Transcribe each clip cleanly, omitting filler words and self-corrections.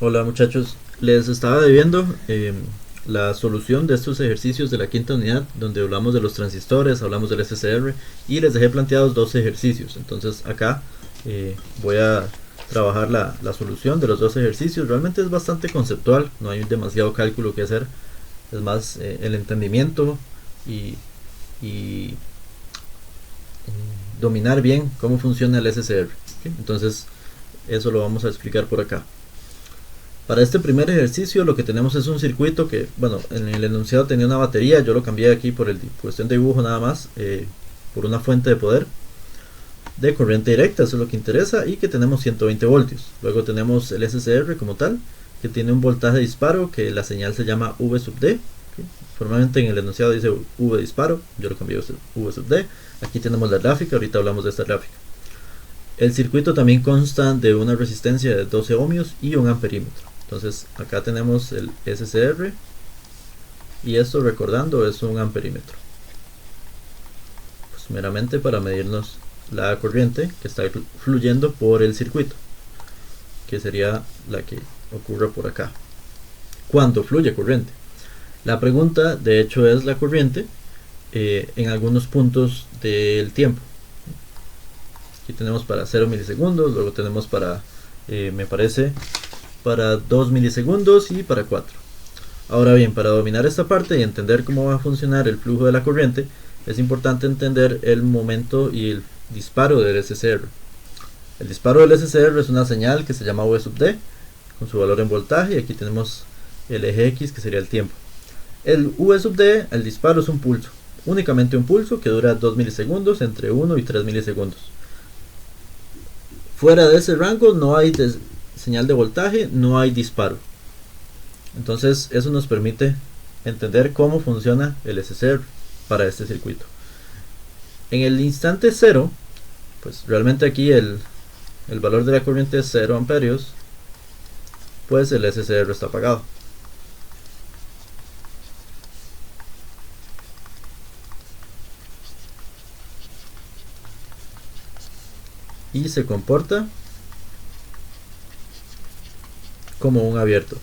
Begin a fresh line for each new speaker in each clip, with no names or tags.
Hola muchachos, les estaba debiendo la solución de estos ejercicios de la quinta unidad donde hablamos de los transistores, hablamos del SSR y les dejé planteados dos ejercicios. Entonces acá voy a trabajar la solución de los dos ejercicios. Realmente es bastante conceptual, no hay demasiado cálculo que hacer, es más el entendimiento y, y dominar bien cómo funciona el SSR. ¿Okay? Entonces eso lo vamos a explicar por acá. Para este primer ejercicio lo que tenemos es un circuito que, bueno, en el enunciado tenía una batería, yo lo cambié aquí por cuestión de dibujo nada más, por una fuente de poder de corriente directa, eso es lo que interesa, y que tenemos 120 voltios. Luego tenemos el SCR como tal, que tiene un voltaje de disparo, que la señal se llama V sub D. ¿Okay? Formalmente en el enunciado dice V disparo, yo lo cambié a V sub D. Aquí tenemos la gráfica, ahorita hablamos de esta gráfica. El circuito también consta de una resistencia de 12 ohmios y un amperímetro. Entonces acá tenemos el SCR y esto, recordando, es un amperímetro. Pues meramente para medirnos la corriente que está fluyendo por el circuito, que sería la que ocurre por acá. ¿Cuánto fluye corriente? La pregunta de hecho es la corriente en algunos puntos del tiempo. Aquí tenemos para 0 milisegundos, luego tenemos para, me parece, para 2 milisegundos y para 4. Ahora bien, para dominar esta parte y entender cómo va a funcionar el flujo de la corriente, es importante entender el momento y el disparo del SCR. El disparo del SCR es una señal que se llama V sub D, con su valor en voltaje, y aquí tenemos el eje X, que sería el tiempo. El V sub D, el disparo es un pulso, únicamente un pulso que dura 2 milisegundos, entre 1 y 3 milisegundos. Fuera de ese rango no hay señal de voltaje, no hay disparo. Entonces eso nos permite entender cómo funciona el SCR para este circuito. En el instante 0, pues realmente aquí el valor de la corriente es 0 amperios, pues el SCR está apagado. Y se comporta como un abierto.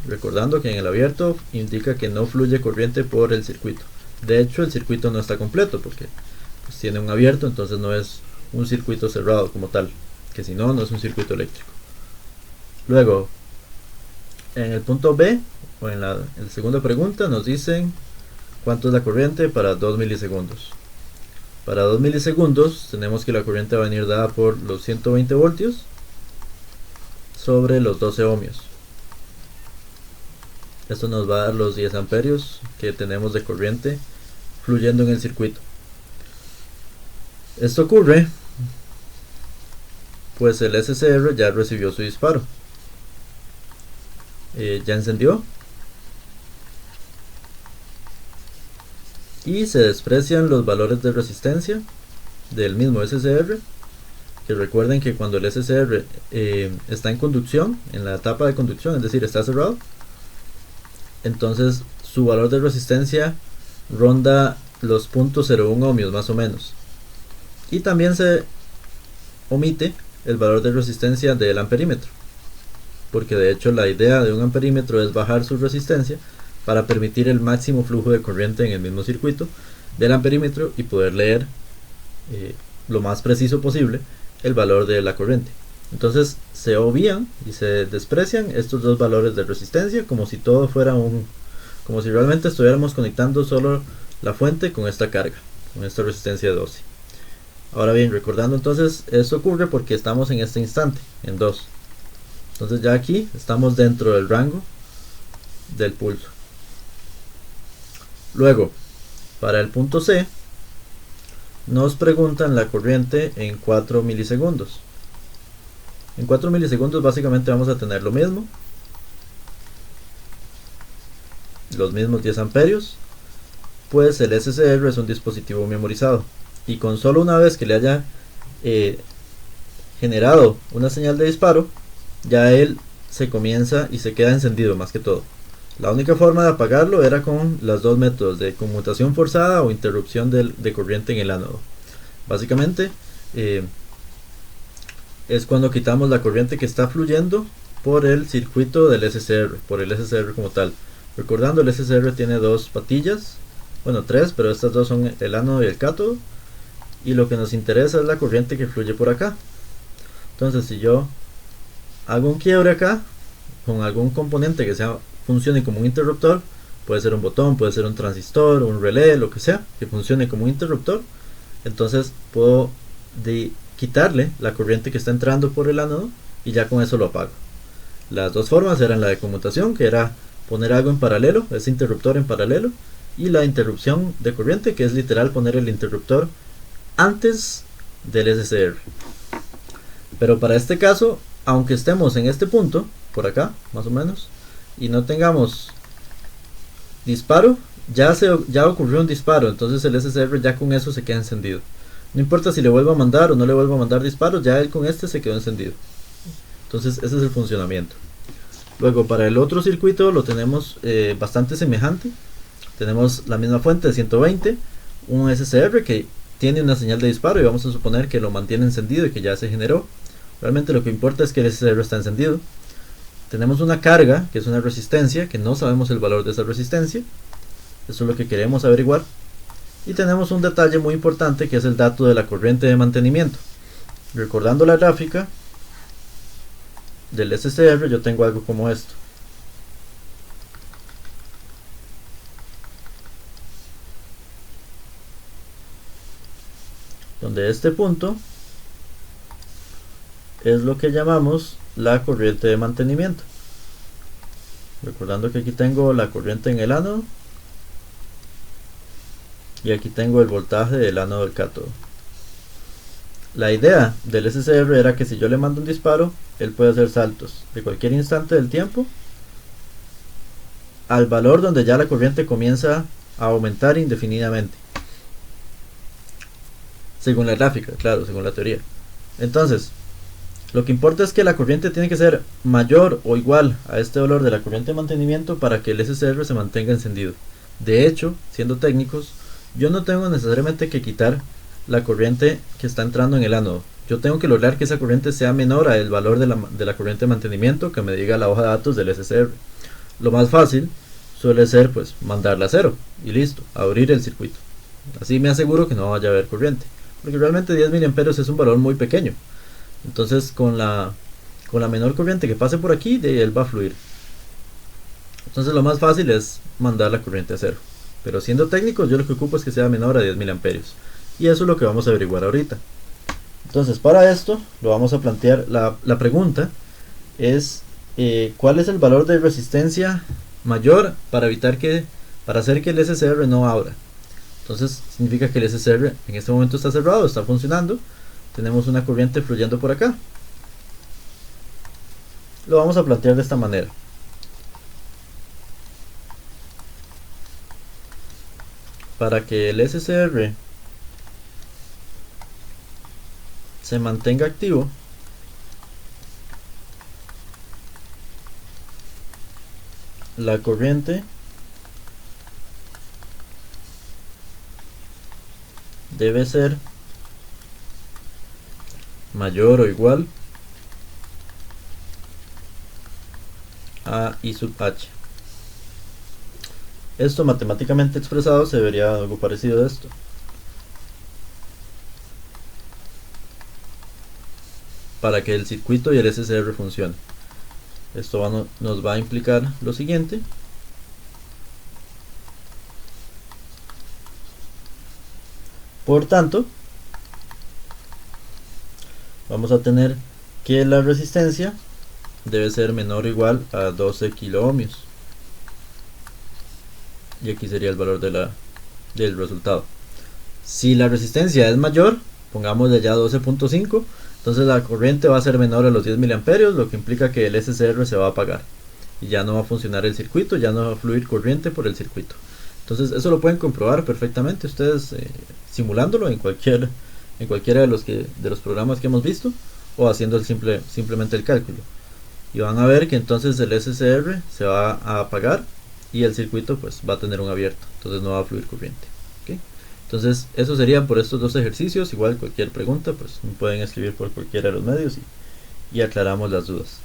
Recordando que en el abierto indica que no fluye corriente por el circuito. De hecho, el circuito no está completo porque pues tiene un abierto, entonces no es un circuito cerrado como tal, que si no, no es un circuito eléctrico. Luego, en el punto B, o en la segunda pregunta, nos dicen cuánto es la corriente para 2 milisegundos. Para 2 milisegundos tenemos que la corriente va a venir dada por los 120 voltios sobre los 12 ohmios. Esto nos va a dar los 10 amperios que tenemos de corriente fluyendo en el circuito. Esto ocurre pues el SCR ya recibió su disparo, ya encendió y se desprecian los valores de resistencia del mismo SCR, que recuerden que cuando el SCR está en conducción, en la etapa de conducción, es decir, está cerrado, entonces su valor de resistencia ronda los 0.01 ohmios más o menos, y también se omite el valor de resistencia del amperímetro, porque de hecho la idea de un amperímetro es bajar su resistencia para permitir el máximo flujo de corriente en el mismo circuito del amperímetro y poder leer lo más preciso posible el valor de la corriente. Entonces se obvian y se desprecian estos dos valores de resistencia como si todo fuera como si realmente estuviéramos conectando solo la fuente con esta carga, con esta resistencia de 12. Ahora bien, recordando entonces, esto ocurre porque estamos en este instante, en 2. Entonces ya aquí estamos dentro del rango del pulso. Luego, para el punto C, nos preguntan la corriente en 4 milisegundos. En 4 milisegundos básicamente vamos a tener lo mismo, los mismos 10 amperios, pues el SCR es un dispositivo memorizado y con solo una vez que le haya generado una señal de disparo, ya él se comienza y se queda encendido más que todo. La única forma de apagarlo era con los dos métodos de conmutación forzada o interrupción de corriente en el ánodo. Básicamente es cuando quitamos la corriente que está fluyendo por el circuito del SSR, por el SSR como tal. Recordando, el SSR tiene dos patillas, bueno, tres, pero estas dos son el ánodo y el cátodo, y lo que nos interesa es la corriente que fluye por acá. Entonces, si yo hago un quiebre acá con algún componente que funcione como un interruptor, puede ser un botón, puede ser un transistor, un relé, lo que sea, que funcione como un interruptor, entonces puedo quitarle la corriente que está entrando por el ánodo y ya con eso lo apago. Las dos formas eran la de conmutación, que era poner algo en paralelo, ese interruptor en paralelo, y la interrupción de corriente, que es literal poner el interruptor antes del SSR. Pero para este caso, aunque estemos en este punto, por acá, más o menos, y no tengamos disparo, ya ocurrió un disparo, entonces el SSR ya con eso se queda encendido. No importa si le vuelvo a mandar o no le vuelvo a mandar disparos, ya él con este se quedó encendido. Entonces ese es el funcionamiento. Luego para el otro circuito lo tenemos bastante semejante. Tenemos la misma fuente de 120, un SSR que tiene una señal de disparo y vamos a suponer que lo mantiene encendido y que ya se generó. Realmente lo que importa es que el SSR está encendido. Tenemos una carga, que es una resistencia, que no sabemos el valor de esa resistencia. Eso es lo que queremos averiguar. Y tenemos un detalle muy importante, que es el dato de la corriente de mantenimiento. Recordando la gráfica del SSR, yo tengo algo como esto. Donde este punto es lo que llamamos la corriente de mantenimiento. Recordando que aquí tengo la corriente en el ánodo y aquí tengo el voltaje del ánodo del cátodo. La idea del SSR era que si yo le mando un disparo, él puede hacer saltos de cualquier instante del tiempo al valor donde ya la corriente comienza a aumentar indefinidamente. Según la gráfica, claro, según la teoría. Entonces, lo que importa es que la corriente tiene que ser mayor o igual a este valor de la corriente de mantenimiento para que el SSR se mantenga encendido. De hecho, siendo técnicos, yo no tengo necesariamente que quitar la corriente que está entrando en el ánodo. Yo tengo que lograr que esa corriente sea menor al valor de la corriente de mantenimiento que me diga la hoja de datos del SSR. Lo más fácil suele ser pues mandarla a cero y listo, abrir el circuito. Así me aseguro que no vaya a haber corriente, porque realmente 10 mA es un valor muy pequeño. Entonces con la menor corriente que pase por aquí, de él va a fluir. Entonces lo más fácil es mandar la corriente a cero. Pero siendo técnicos, yo lo que ocupo es que sea menor a 10 mA. Y eso es lo que vamos a averiguar ahorita. Entonces para esto lo vamos a plantear. La pregunta es ¿cuál es el valor de resistencia mayor para hacer que el SSR no abra? Entonces significa que el SSR en este momento está cerrado, está funcionando. Tenemos una corriente fluyendo por acá. Lo vamos a plantear de esta manera. Para que el SSR se mantenga activo, la corriente debe ser mayor o igual a I sub H. Esto matemáticamente expresado se vería algo parecido a esto. Para que el circuito y el SSR funcione. Esto nos va a implicar lo siguiente. Por tanto, vamos a tener que la resistencia debe ser menor o igual a 12 kiloohmios. Y aquí sería el valor del resultado. Si la resistencia es mayor, pongámosle ya 12.5, entonces la corriente va a ser menor a los 10 mA, lo que implica que el SSR se va a apagar y ya no va a funcionar el circuito, ya no va a fluir corriente por el circuito. Entonces eso lo pueden comprobar perfectamente ustedes simulándolo en cualquiera de los programas que hemos visto, o haciendo simplemente el cálculo, y van a ver que entonces el SSR se va a apagar y el circuito pues va a tener un abierto, entonces no va a fluir corriente. ¿Okay? Entonces eso sería por estos dos ejercicios. Igual cualquier pregunta pues me pueden escribir por cualquiera de los medios y aclaramos las dudas.